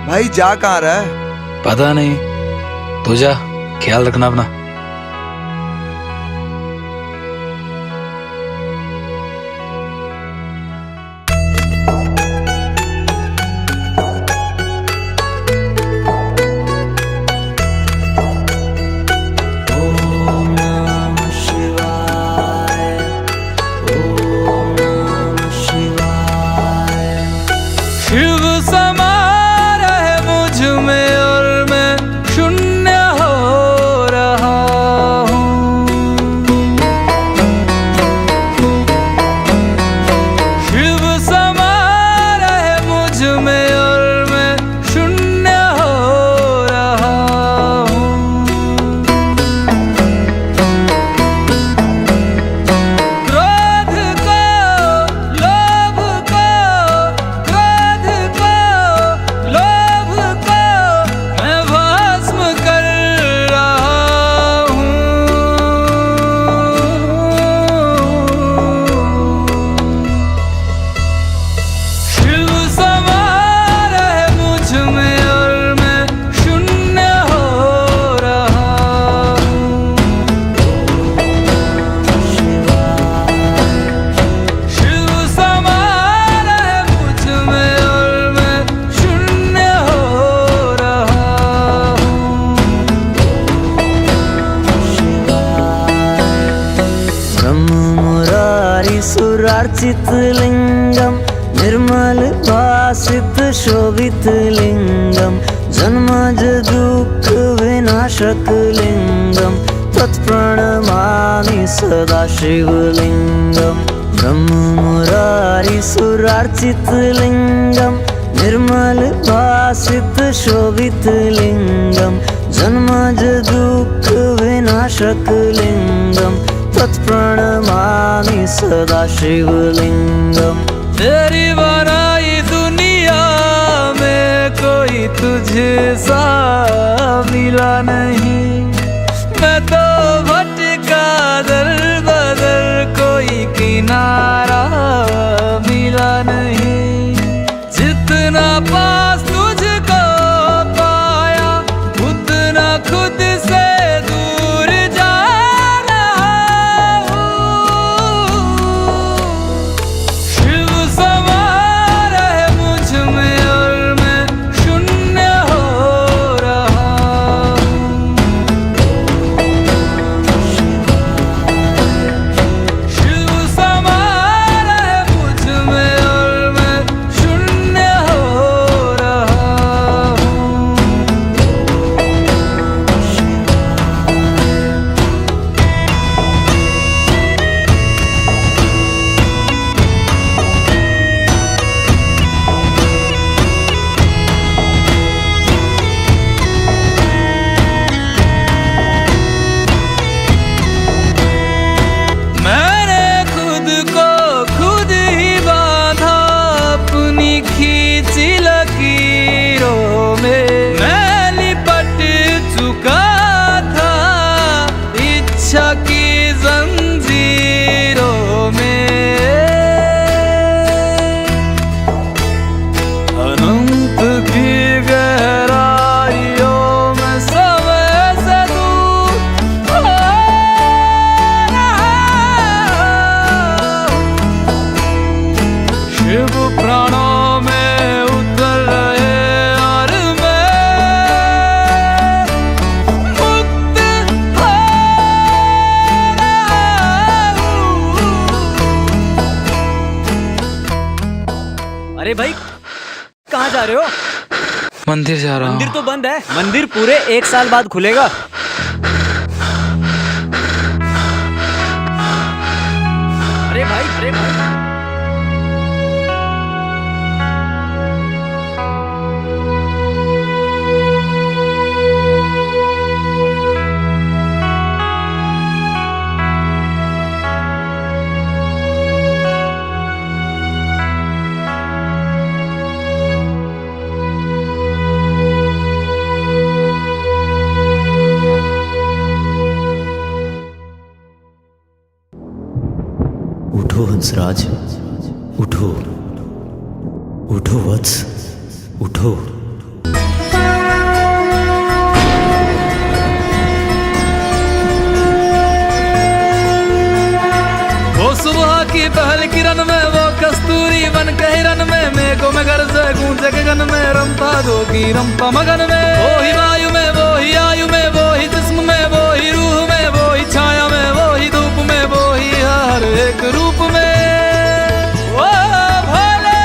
भाई जा कहाँ रहा है? पता नहीं, तू जा, ख्याल रखना अपना। शिव समा रहे मुझ में और मैं शून्य हो रहा हूँ। शिव समा रहे मुझ में और मैं शून्य हो रहा हूँ। क्रोध को, लोभ को, लोभ को मैं भस्म कर रहा हूँ। शिव समा रहे मुझ में और मैं शून्य हो रहा हूँ। शिव समा रहे मुझ में और मैं शून्य हो रहा हूँ। ब्रह्म मुरारी सुरार्चित लिंगम निर्मल भासित शोभित लिंगम जन्मज दुःख विनाशक लिंगम तत्प्रणमामि सदा शिवलिंगम। ब्रह्म मुरारी सुरार्चित लिंगम निर्मल भासित शोभित लिंगम जन्मज दुःख विनाशक लिंगम तत्प्रणमामि सदा शिवलिंगम। तेरी बनाई दुनिया में कोई तुझे सा मिला नहीं। मैं तो भटका दर बदर कोई किनारा मिला नहीं। जितना पास तुझको पाया उतना खुद से दूर जा रहा हूँ। शिव समा रहे मुझ में और मैं शून्य हो रहा हूँ। शिव समा रहे मुझ में और मैं शून्य हो रहा हूँ। मैंने खुद को खुद ही बांधा अपनी खींची लकीरों में। मैं लिपट चुका था इच्छा की जंजीरों में। अनंत की गहराइयों में समय से दूर हो रहा हूँ। शिव प्राणों में उतर रहे और मैं मुक्त हो रहा हूँ। अरे भाई कहाँ जा रहे हो? मंदिर जा रहा मंदिर हूँ। तो बंद है। मंदिर पूरे 1 साल बाद खुलेगा। अरे भाई, अरे भाई। उठो हंसराज, उठो उठो वत्स, उठो। की पहल किरण में वो कस्तूरी बन के हिरन में मेघों में घर से गूंजे गगन में रमता जोगी रमता मगन में। वो ही वायु में वो ही आयु में वो ही जिस्म में वो ही रूह में वो ही छाया में वो ही धूप में वो ही हर एक रूप में। वो भोले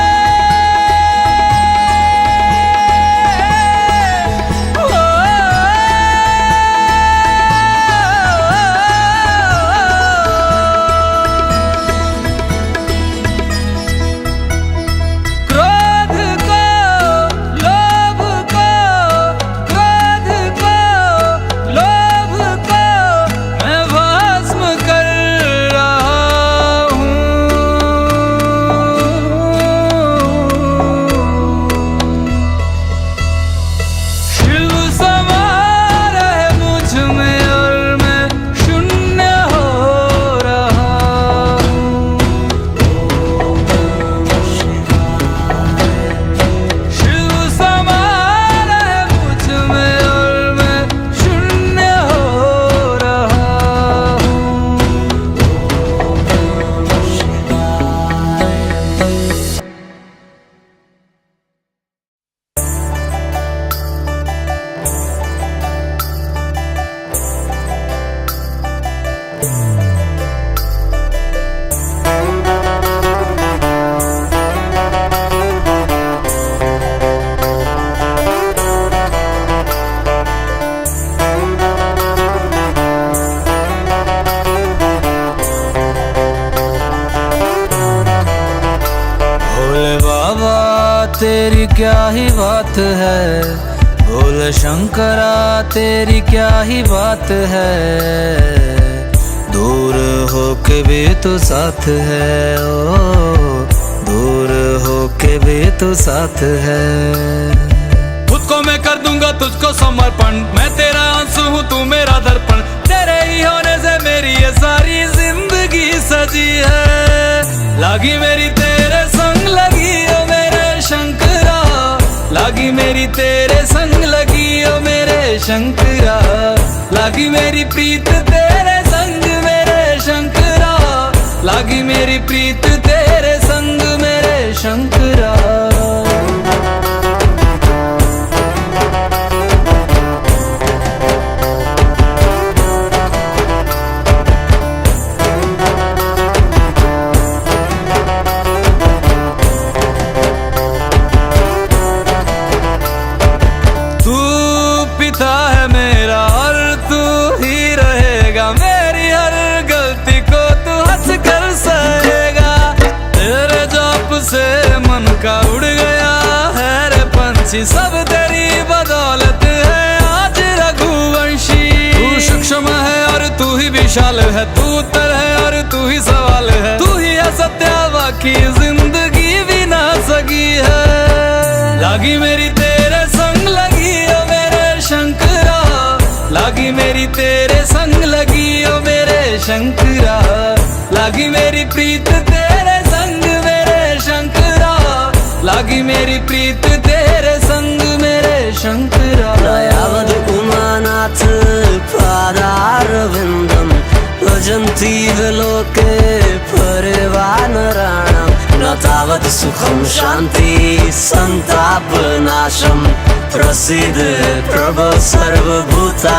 तेरी क्या ही बात है, भोले शंकरा तेरी क्या ही बात है। दूर होके भी तो साथ है, ओ दूर होके भी तो साथ है। खुद को मैं कर दूंगा तुझको समर्पण, मैं तेरा आंसू हूँ तू मेरा दर्पण। तेरे ही होने से मेरी ये सारी जिंदगी सजी है। लागी मेरी तेरे संग लगी ओ मेरे शंकरा, लागी मेरी तेरे संग लगी ओ मेरे शंकरा। लागी मेरी प्रीत तेरे संग मेरे शंकरा, लागी मेरी प्रीत तेरे संग मेरे शंकरा। का उड़ गया है रे पंछी, सब तेरी बदौलत है आज रघुवंशी। तू सूक्ष्म है और तू ही विशाल है, तू उत्तर है और तू ही सवाल है। तू ही है सत्य बाकी जिंदगी भी ना सकी है। लागी मेरी तेरे संग लगी ओ मेरे शंकरा, लागी मेरी तेरे संग लगी ओ मेरे शंकरा। लागी मेरी प्रीत तेरे संग मेरे शंकरा, लागी मेरी प्रीत तेरे संग मेरे शंकरा। दयावद उमानाथ पादारविन्दं भजन्ति विलोके परिवानराणां। न तावत् सुखं शान्ति संतापनाशं, प्रसीद प्रभो सर्वभूतादिवासं।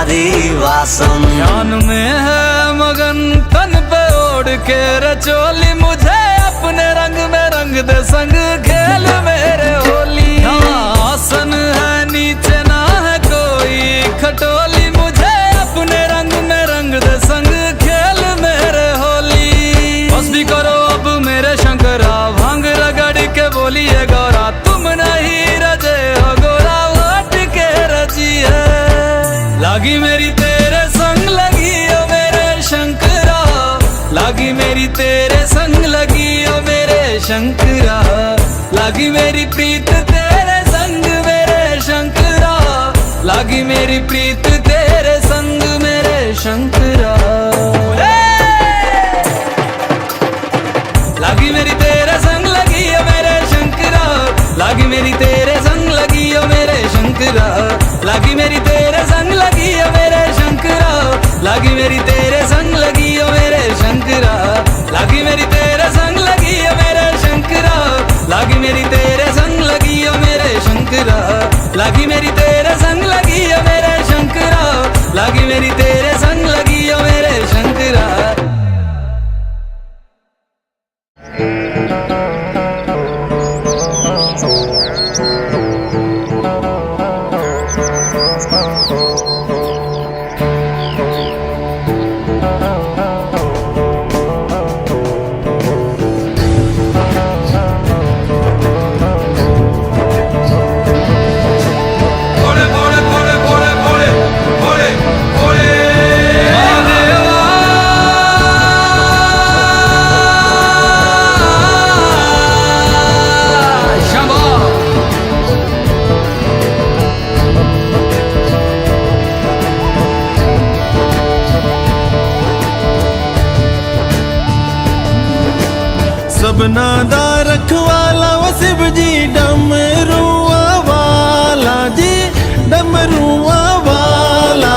ध्यान में है मगन तन पे ओढ़ के रचोली, मुझे अपने रंग में रंग दे संग खेल मेरे होली। आसन है नीचे ना है कोई खटोली, मुझे अपने रंग में रंग दे संग खेल मेरे होली। बस भी करो अब मेरे शंकरा, भांग रगड़ के बोलिए गौरा। तुम नहीं रजे हो गोरा वाट के रजी है। लागी मेरी तेरे संग लगी ओ मेरे शंकरा, लागी मेरी तेरे संग लगी ओ मेरे शंकरा। लागी मेरी प्रीत तेरे संग मेरे शंकरा, लागी मेरी प्रीत तेरे संग मेरे शंकरा। लागी मेरी तेरे संग लगी ओ मेरे शंकरा, लागी मेरी तेरे संग लगी ओ मेरे शंकरा। लागी मेरी तेरे संग लगी ओ मेरे शंकरा, लागी मेरी तेरे संग लगी ओ मेरे शंकरा। लागी मेरी तेरे संग लगी है मेरे शंकरा, लागी मेरी तेरे संग लगी है मेरे शंकरा, लागी मेरी तेरे संग लगी है मेरे शंकरा, लागी मेरी तेरे संग लगी है मेरे शंकरा। सबना दा रखवाला व शिव जी डमरुआ वाला जी, डमरुआ वाला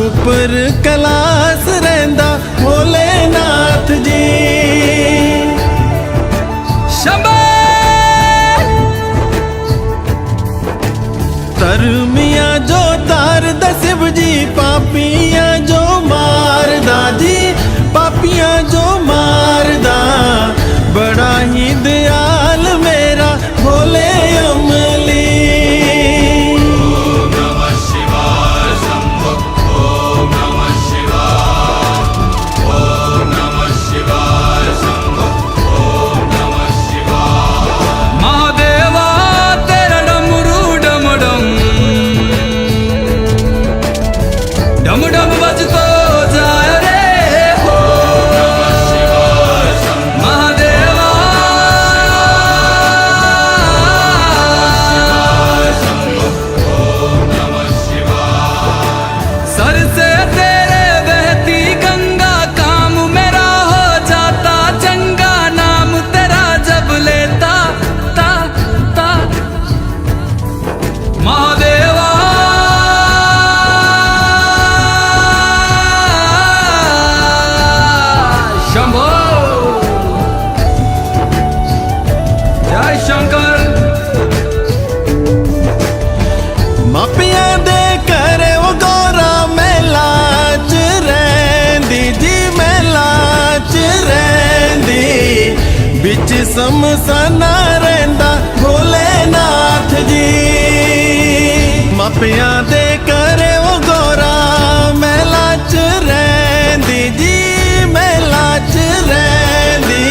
ऊपर कैलाश रहिंदा भोलेनाथ जी। तरमिया जो तार दा शिव जी, पापियां जो मारदा जी, पापियां जो मारदा, बड़ा ही दयाल मेरा भोले अमली। ओम नमः शिवाय शंभो, ओम नमः शिवाय, ओम नमः शिवाय शंभो, ओम नमः शिवाय। महादेवा तेरा डमरू डम डम डम डम बजतो जाए रे, बिच समसाना रहिंदा भोलेनाथ जी। मापियां दे करे वो गौरा मेला च रहिंदी जी, मेला च रहिंदी,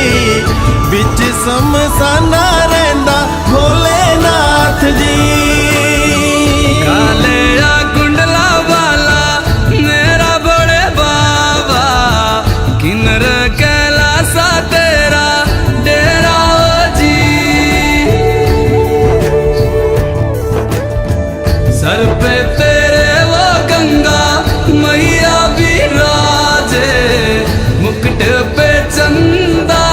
बिच समसाना रहिंदा भोलेनाथ जी। काले या कुंडला वाला मेरा बड़े बाबा, किन्नर कैलासा तेरा डेरा जी। सर पे तेरे वो गंगा मैया विराजे, मुकुट पे चंदा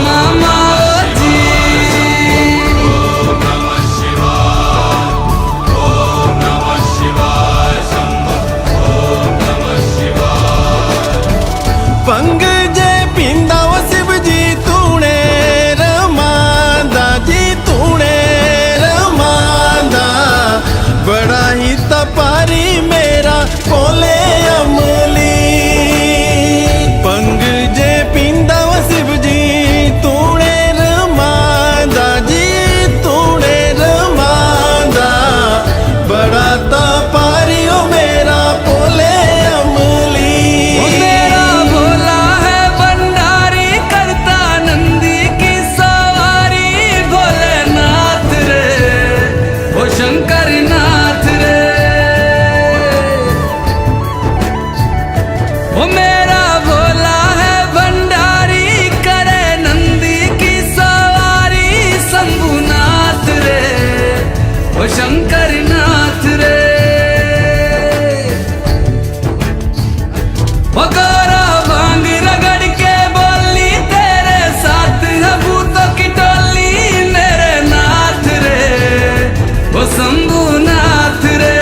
मामा जी। ओम नमः शिवाय, ओम नमः शिवाय शंभो, ओम नमः शिवाय। पंग जे पिंदा वो शिव जी तूने रमांदा जी, तूने रमांदा, बड़ा ही तपारी मेरा भोले अमली। पंग जे पिंदा वो शिव जी तूने रमांदा जी, तूने रमांदा, बड़ा तपारी ओ मेरा भोले अमली। मेरा भोला है भंडारी, करता नंदी की सवारी, भोलेनाथ रे ओ शंकर नाथ रे। ओ मेरा भोला है भंडारी, करे नंदी की सवारी, शंभुनाथ रे ओ शंकर नाथ रे। वगोरा भांग रगड़ के बोली, तेरे साथ है भूतों की टोली, मेरे नाथ रे ओ शंभुनाथ रे।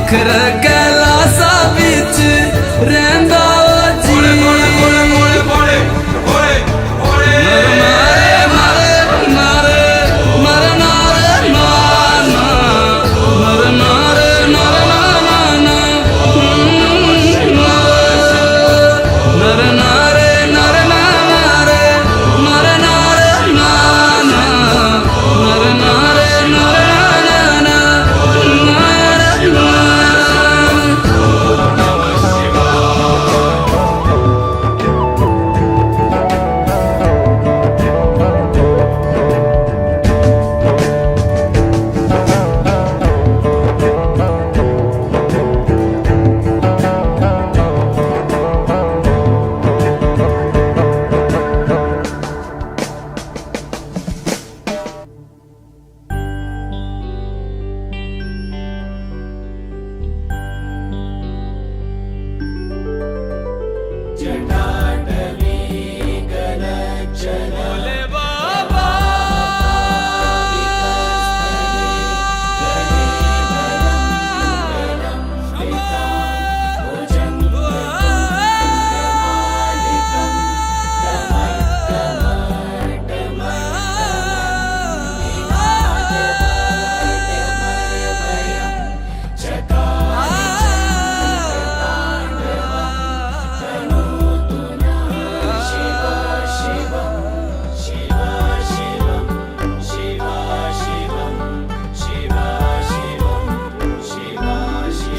सिखर कैलासा बिच रहंदा जी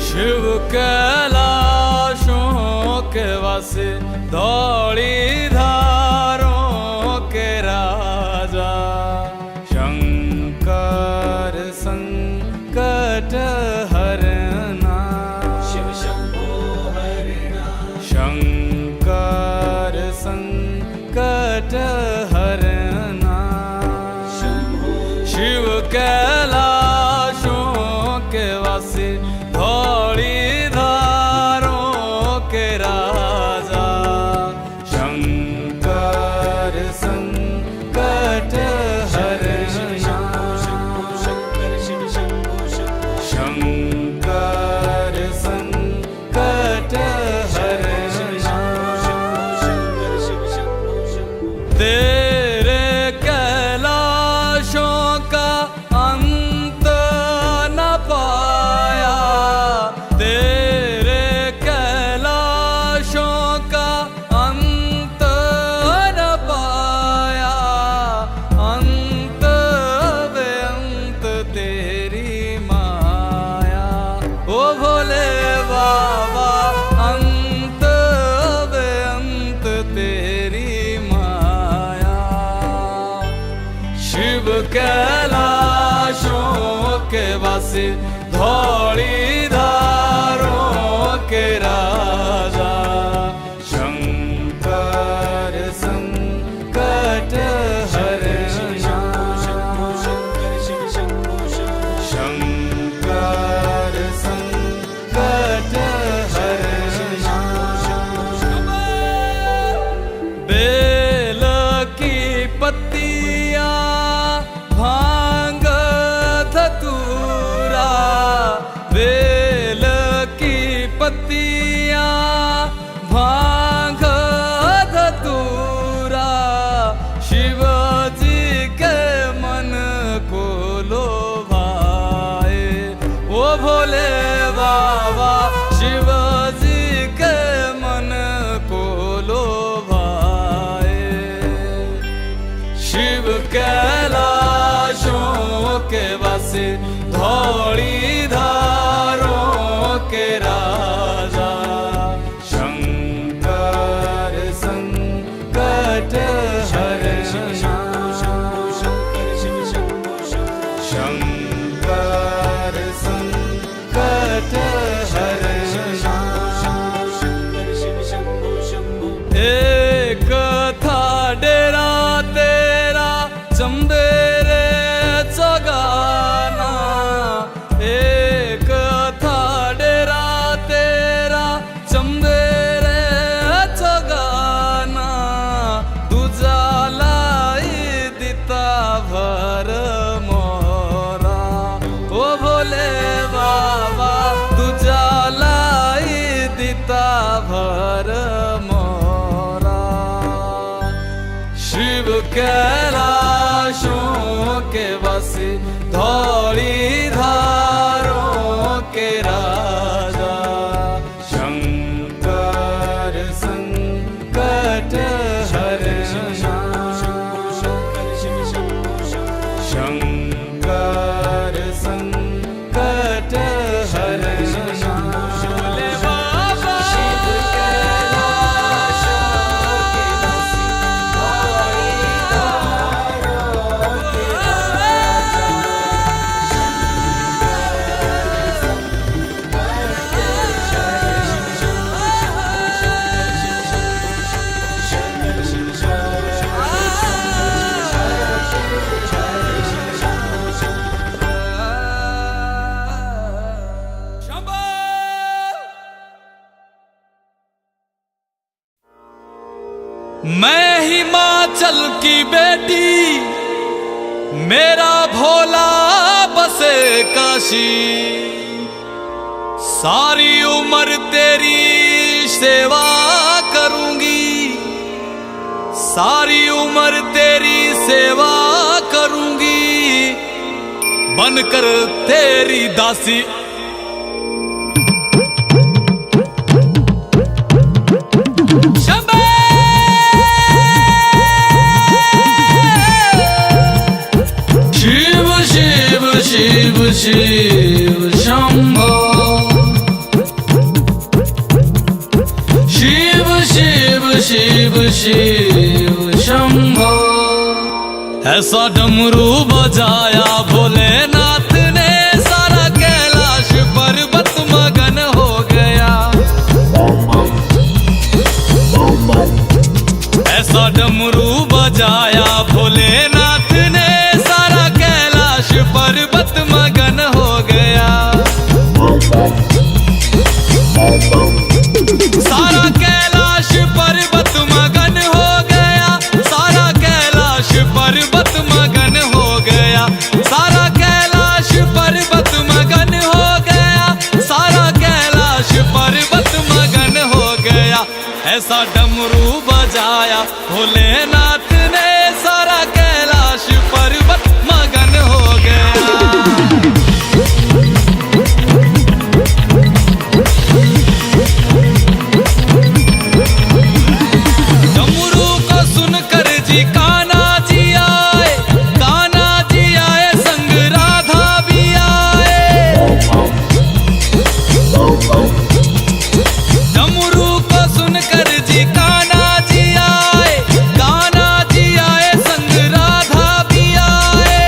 शिव कैलाशों के वासे धौली धारों के राजा शंकर संकट हरना शिव शंभो हरना शंकर संकट हरना शिव कैलाशों के वासे धौली धारों के राजा शंकर संकट हरना शंकर संकट हरना तेरे कैलाशों का अंत न पाया तेरे कैलाशों का अंत न पाया अंत बेअंत तेरी माया ओ भोले बाबा अंत बेअंत तेरी माया शिव कैलाशों के वासे धौली धारों के राजा शंकर संकट हरना शंकर संकट हरना बेल की पत्तियां भांग धतूरा बेल की पत्तियां भांग धतूरा शिव जी के मन को लोभाए ओ भोले बाबा शिव जी के मन को लोभाए शिव कैलाशों के वासे धौली धारों के राजा शंकर संकट हरना शंकर संकट हरना एक था डेरा तेरा चंबेरे चगाना एक था डेरा तेरा चंबेरे चगाना दूजा लाई दिता भर मोरा कैलाशों के वासी, धौली धारों के राजा, शंकर संकट हरना, शंकर संकट हरना। भोले बाबा शिव कैलाशों के वासी, धौली धारों के राजा, मैं हिमाचल की बेटी, मेरा भोला बसे काशी, सारी उम्र तेरी सेवा करूंगी, सारी उम्र तेरी सेवा करूंगी, बनकर तेरी दासी। शिव शिव शिव शिव शंभो, शिव शिव शिव शिव शंभो। ऐसा डमरू बजाया भोलेनाथ ने, सारा कैलाश पर्वत मगन हो गया। ऐसा डमरू बजाया भोलेनाथ ने, सारा कैलाश पर्वत मगन हो गया। सारा कैलाश पर्वत मगन हो गया, सारा कैलाश पर्वत मगन हो गया, सारा कैलाश पर्वत मगन हो गया, सारा कैलाश पर्वत मगन हो गया। ऐसा डमरू बजाया भोलेनाथ ने, सारा कैलाश पर्वत मगन हो गया। डमरू को सुनकर जी कान्हा जी आए, कान्हा जी आए संग राधा भी आए। डमरू को सुनकर जी कान्हा जी आए, कान्हा जी आए संग राधा भी आए।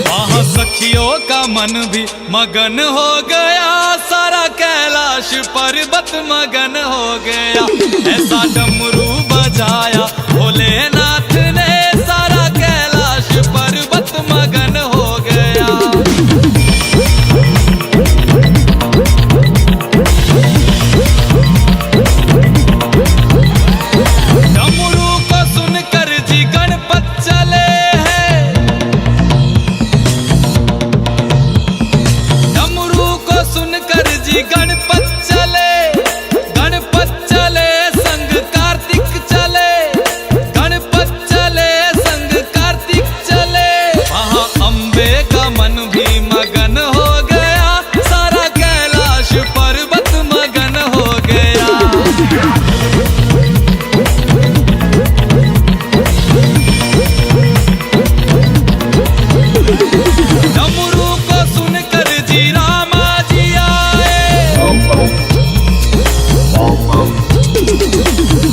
वहाँ सखियों का मन भी मगन हो गया, सारा कैलाश पर्वत मगन हो गया। ऐसा डमरू बजाया भोलेनाथ ने, सारा कैलाश पर्वत मगन हो गया। डमरू को सुनकर जी गणपत चले हैं, डमरू को सुनकर जी गणपत चले, गणपत चले संग कार्तिक चले, गणपत चले संग कार्तिक चले। वहाँ अम्बे का मन भी मगन हो गया, सारा कैलाश पर्वत मगन हो गया। डमरू को सुनकर जी रामा जी आए,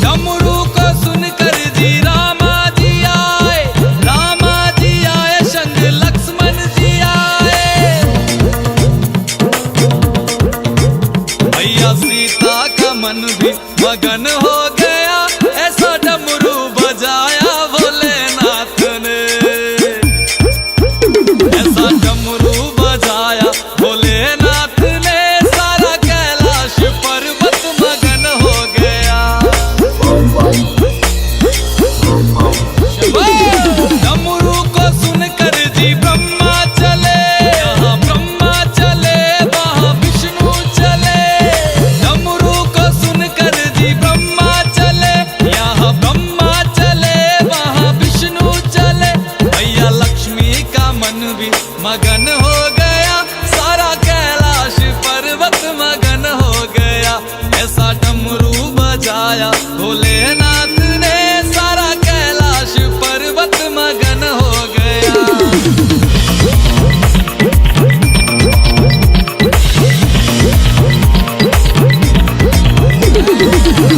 डमरू को सुनकर जी रामा जी आए, रामा जी आए संग लक्ष्मण जी आए। भैया सीता का मन भी मगन हो गया, ऐसा डमरू बजाया भोलेनाथ ने। ऐसा डमरू मगन हो गया, सारा कैलाश पर्वत मगन हो गया। ऐसा डमरू बजाया भोलेनाथ ने, सारा कैलाश पर्वत मगन हो गया।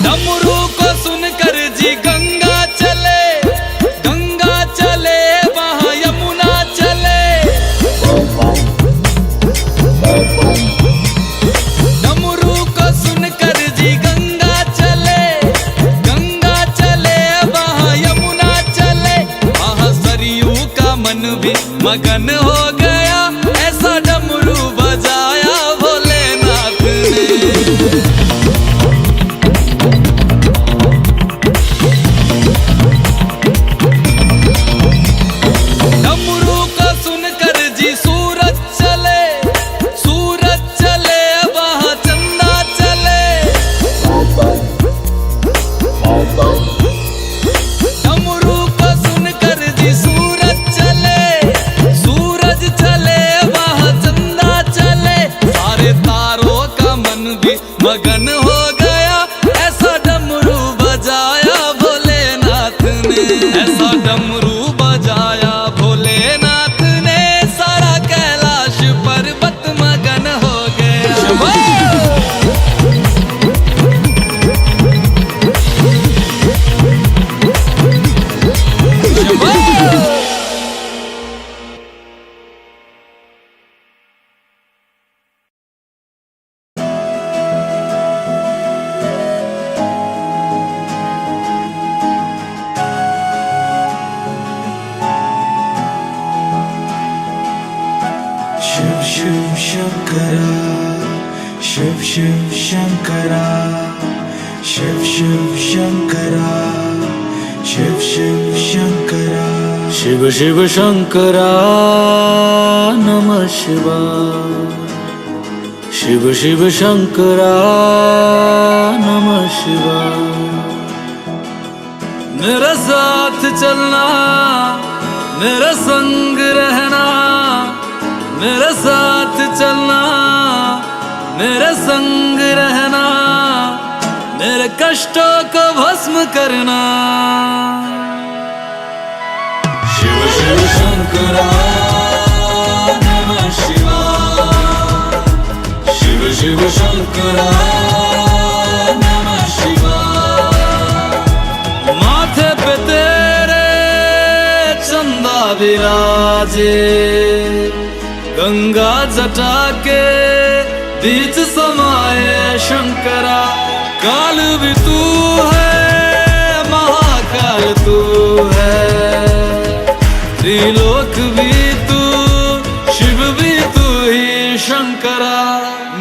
डमरू को सुनकर जी गंगा चले, गंगा चले वहाँ यमुना चले। डमरू को सुनकर जी गंगा चले, गंगा चले वहाँ यमुना चले। वहाँ सरयू का मन भी मगन हो गया, ऐसा डमरू बजाया भोलेनाथ ने। डमरू को सुनकर जी सूरज चले, सूरज चले वहाँ चंदा चले। डमरू को सुनकर जी सूरज चले, सूरज चले वहाँ चंदा चले। सारे तारों का मन भी मगन हो गया, ऐसा डमरू बजाया भोलेनाथ ने। ऐसा डमरू बजाया भोलेनाथ ने, सारा कैलाश पर्वत मगन हो गया। शिव शिव शंकरा, शिव शिव शंकरा, शिव शिव शंकरा, शिव शिव शंकरा। शिव शिव शंकरा नमः शिवाय, शिव शिव शंकरा नमः शिवाय। मेरे साथ चलना, मेरे संग रहना, मेरे साथ चलना, मेरे संग रहना, मेरे कष्टों को भस्म करना। शिव शिव शंकरा नमः शिवाय, शिव शिव शंकरा नमः शिवाय। माथे पे तेरे चंदा विराजे, गंगा जटा के बीच समाये शंकरा। काल भी तू है, महाकाल तू है, त्रिलोक भी तू, शिव भी तू ही शंकरा।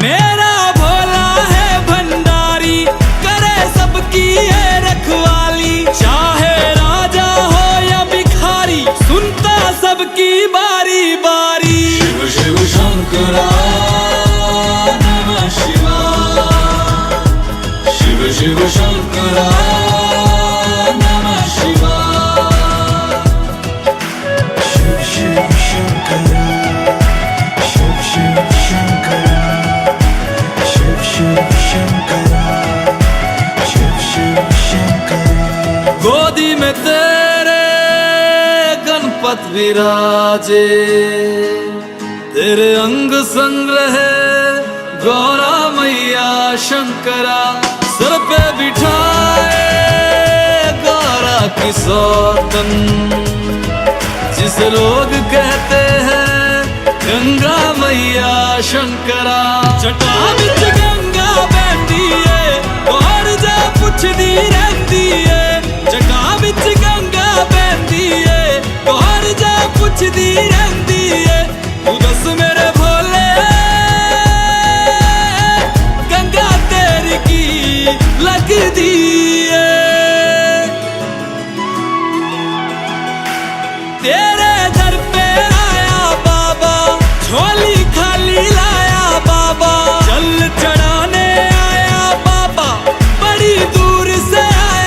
मेरा भोला है भंडारी, करे सबकी है रखवाली। चाहे राजा हो या भिखारी, सुनता सबकी बारी बारी। शिव शिव शंकरा नमः शिवाय, शिव शिव शंकरा नमः शिवाय। शिव शिव शंकरा, शिव शिव शंकरा, शिव शिव शंकरा, शिव शिव शंकरा। गोदी में तेरे गणपत विराजे, तेरे अंग संग रहे गौरा मैया शंकरा। सर पे बिठाए गौरा की सौतन, जिसे लोग कहते हैं गंगा मैया शंकरा। जटा बिच गंगा बहती है, और जा पुछदी रहती है। जटा बिच गंगा बहती है, और जा पुछदी रहती है। तू दस मेरे भोले, गंगा तेरी की लगदी है। तेरे दर पे आया बाबा, झोली खाली लाया बाबा। जल चढ़ाने आया बाबा, बड़ी दूर से आया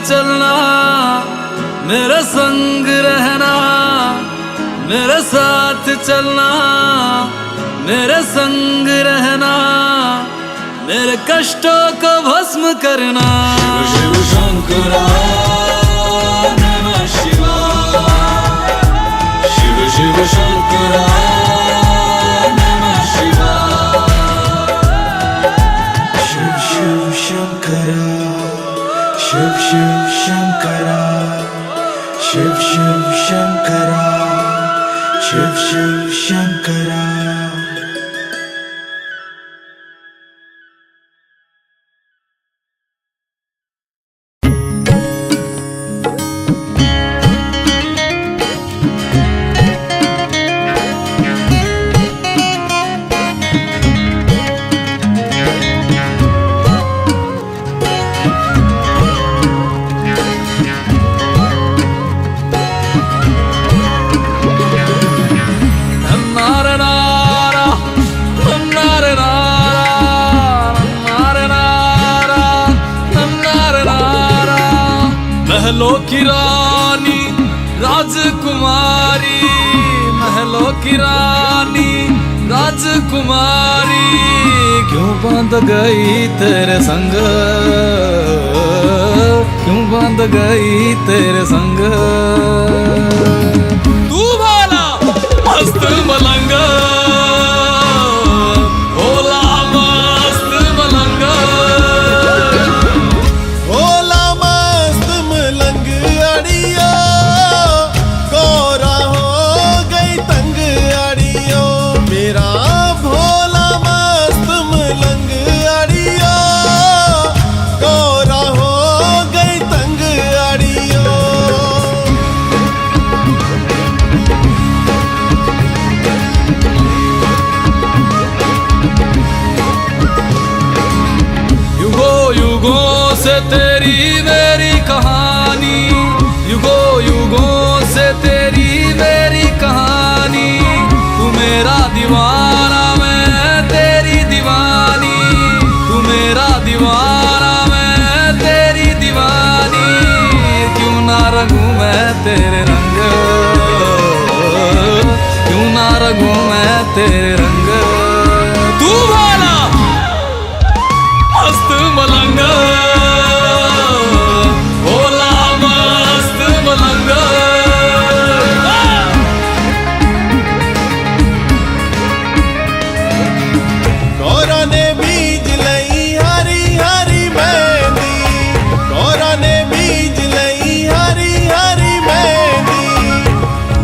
चलना, मेरे संग रहना, मेरे साथ चलना, मेरे संग रहना, मेरे कष्टों को भस्म करना। शिव शिव शंकरा नमः शिवाय, शिव शिव शंकरा नमः शिवाय। शिव शिव शंकरा, शिव शिव शंकरा, शिव शिव शंकरा, शिव शिव शंकरा। महलों की रानी राजकुमारी, महलों की रानी राजकुमारी, क्यों बांध गई तेरे संग, क्यों बांध गई तेरे संग। तू भोला मस्त मलंग, भोला मस्त मलंग, भोला मस्त मलंग अड़ियो, गोरा हो गई तंग अड़ियो। मेरा भोला मस्त मलंग अड़ियो, गोरा हो गई तंग अड़ियो। युगों युगों से तेरी मेरी कहानी, युगों युगों से तेरी मेरी कहानी। तू मेरा दीवाना मैं तेरी दीवानी, तू मेरा दीवाना मैं तेरी दीवानी। क्यों ना रंगूं मैं तेरे रंग, क्यों ना रंगूं मैं तेरे रंग। तू भोला मस्त मलंग, भोला मस्त मलंग। गौरा ने बीज लई हरी हरी मेहंदी, गौरा ने बीज लई हरी हरी मेहंदी।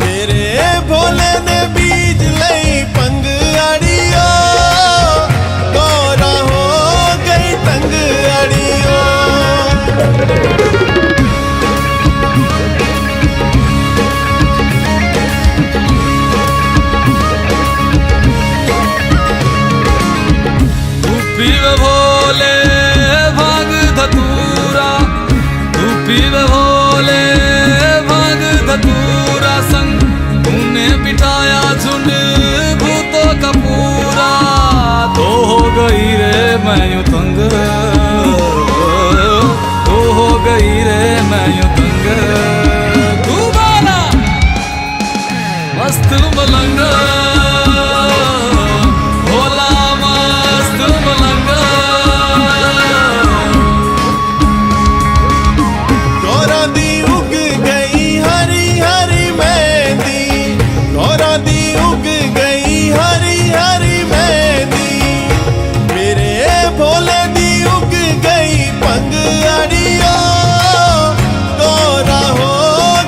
मेरे भोले ने बीज लई पंग अड़ियो, गौरा हो गई तंग अड़ियो। तू पीवे भोले भांग धतूरा, तू पीवे भोले भांग धतूरा। संग तूने बिठाया झुंड भूतों का पूरा, तो हो गई रे मैं यूं तंग, तो हो गई रे मैं यूं तंग। तू बोला मस्त मलंग, भोला मस्त मलंग। गौरा दी उग गई हरी हरी मेहंदी, गौरा दी उग गई हरी हरी मेहंदी। मेरे भोले दी उग गई पंग अड़ियो, गौरा हो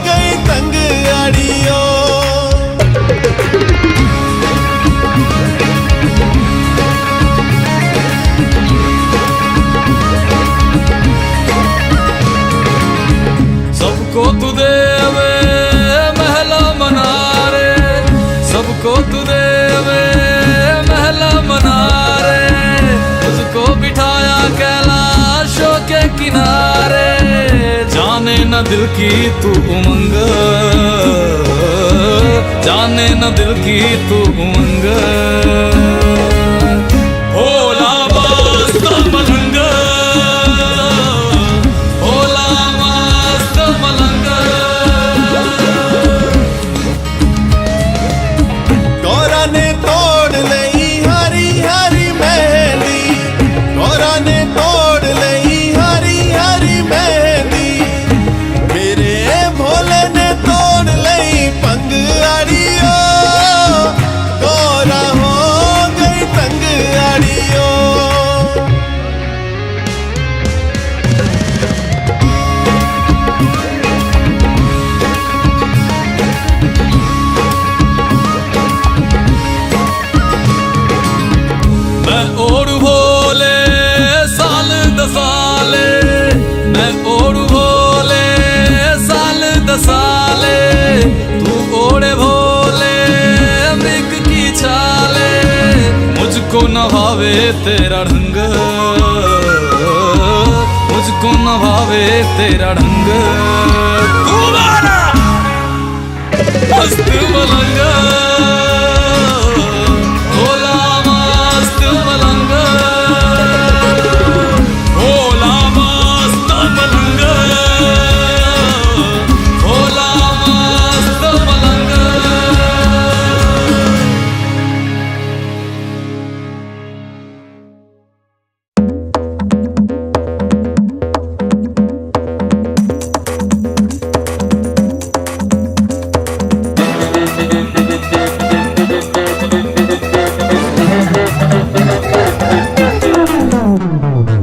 गई तंग अड़ियो। सबको तू देवे महला मनारे, सबको तू देवे महला मनारे। तुझको बिठाया कैलाशों के किनारे, जाने न दिल की तू उमंग, जाने न दिल की तू उमंग। भोला मस्त मलंग, भोला मुझको नभावे तेरा ढंग, मुझको नभावे तेरा ढंग, मस्त मलंग, भोला मस्त मलंग, भोला मस्त मलंग, भोला मस्त मलंग।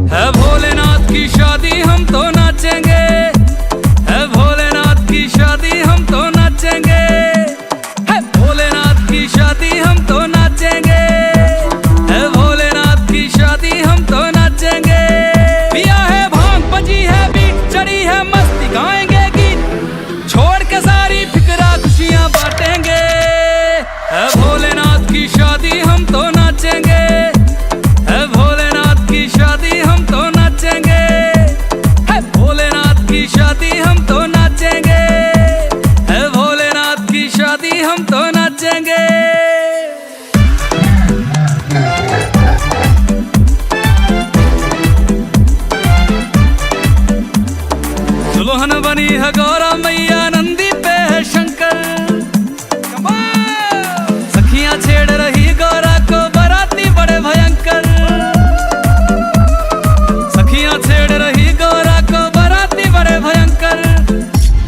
है भोलेनाथ की शादी हम तो नाचेंगे, है भोलेनाथ की शादी हम तो नाचेंगे, है भोलेनाथ की शादी हम तो नाचेंगे, है भोलेनाथ की शादी हम तो नाचेंगे। पिया है भांग बजी है बीट चढ़ी है मस्ती गाएंगे गीत, छोड़ के सारी फिक्रा खुशियां बांटेंगे। है भोलेनाथ की शादी हम तो नाचेंगे, है भोलेनाथ की शादी हम तो नाचेंगे, है भोलेनाथ की शादी हम तो नाचेंगे, है भोलेनाथ की शादी हम तो नाचेंगे। दुल्हन बनी है गौरा मैया नंदी पे है शंकर, सखियां छेड़ रही गौरा को बराती बड़े भयंकर, सखियां छेड़ रही गौरा को बराती बड़े भयंकर।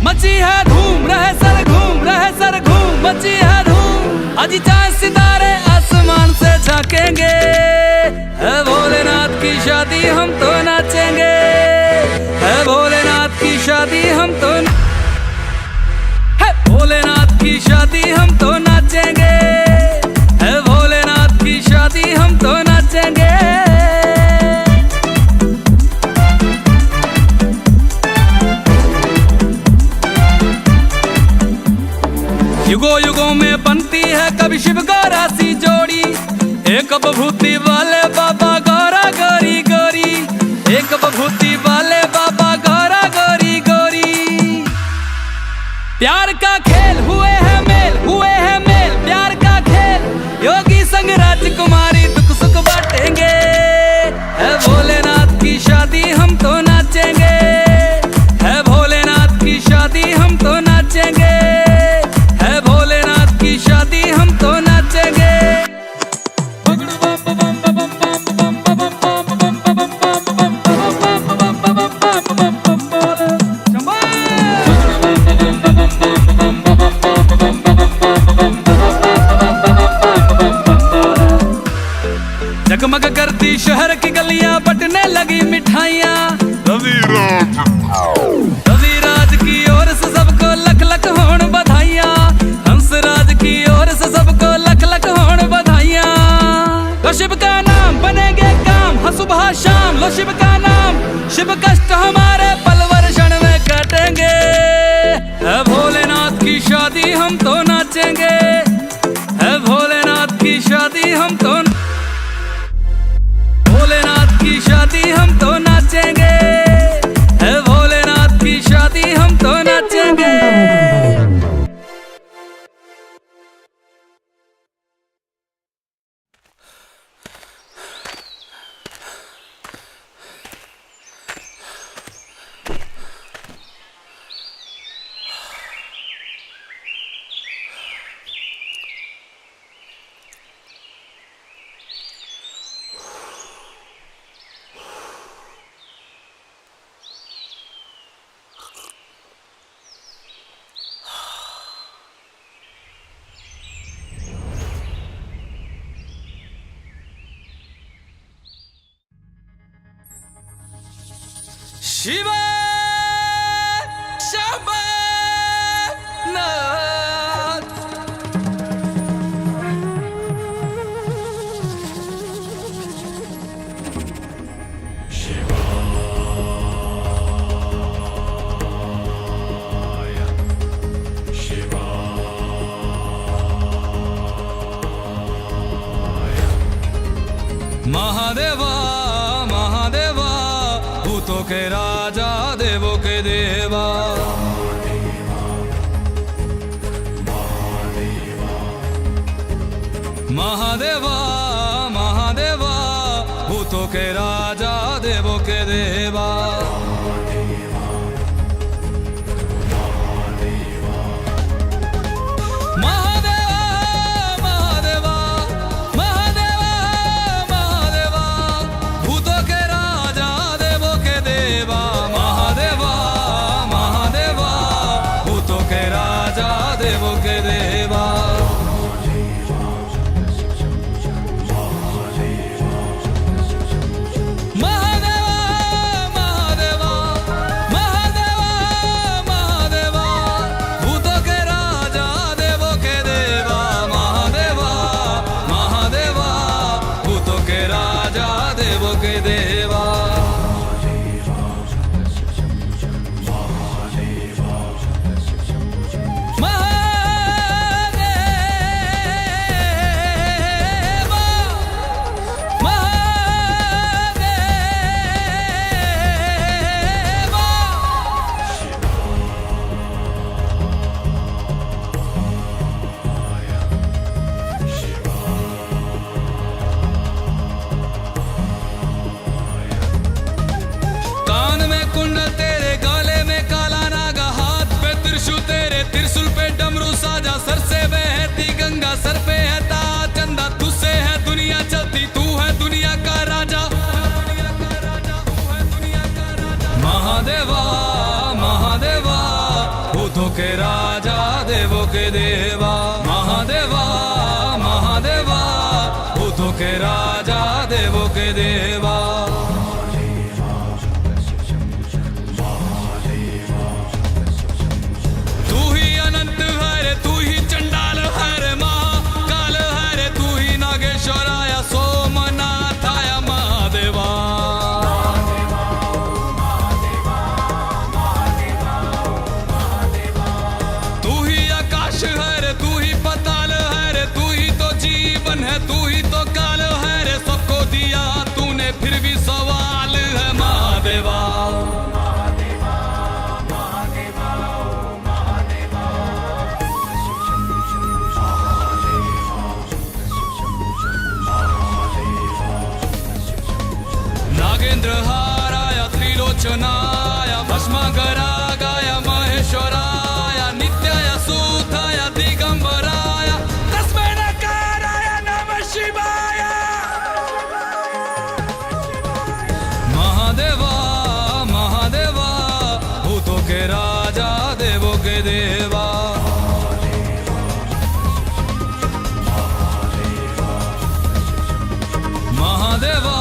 मची है धूम रहे सर घूम मची है धूम, आज चांद सितारे आसमान से झांकेंगे। है भोलेनाथ की शादी हम तो नाचेंगे, है भोलेनाथ की शादी हम तो, है भोलेनाथ की शादी हम तो नाचेंगे, है भोलेनाथ की शादी हम तो नाचेंगे। युगों युगों में बनती है कभी शिव गौरा सी जोड़ी, एक बभूति वाले बाबा गौरा गौरी गौरी, एक बभूति वाले बाबा गौरा गौरी गौरी। प्यार का खेल हुए है मेल प्यार का खेल, योगी संग राजकुमारी दुख सुख बांटेंगे। है भोलेनाथ की शादी हम तो नाचेंगे, है भोलेनाथ की शादी हम तो नाचेंगे, है भोलेनाथ की शादी हम तो नाचेंगे। जगमग करती शहर की गलियां बटने लगी मिठाइयां, रविराज की ओर से सबको लख लख होण बधाइयां, हंसराज की ओर से सबको लख लख होण बधाइयां। लो शिव का नाम बनेंगे काम, हाँ सुबह शाम लो शिव का नाम, शिव कष्ट हमारे पलवर क्षण में काटेंगे। है भोलेनाथ की शादी हम तो नाचेंगे, है भोलेनाथ की शादी हम तो, भोलेनाथ की शादी हम तो नाचेंगे, है भोलेनाथ की शादी हम तो नाचेंगे। शिव शंभरनाथ। महादेवा महादेवा भूतों के राजा देवों के देवा महादेवा महादेवा भूतों के राजा देवों के देवा सर से बहती गंगा सर पे है ताज चंदा तुझसे है दुनिया चलती तू है दुनिया का राजा महादेवा महादेवा भूतों के राजा देवों के देवा महादेवा महादेवा भूतों के राजा देवों के देवा तू ही तो काल है रे सबको दिया तूने फिर भी सवाल है महादेवा नागेंद्र हाराया त्रिलोचनाया भस्मागरा गाया महेश्वराया नित्याय सूताय दिगंबराय महादेवा महादेवा भूतों के राजा देवों के देवा महादेवा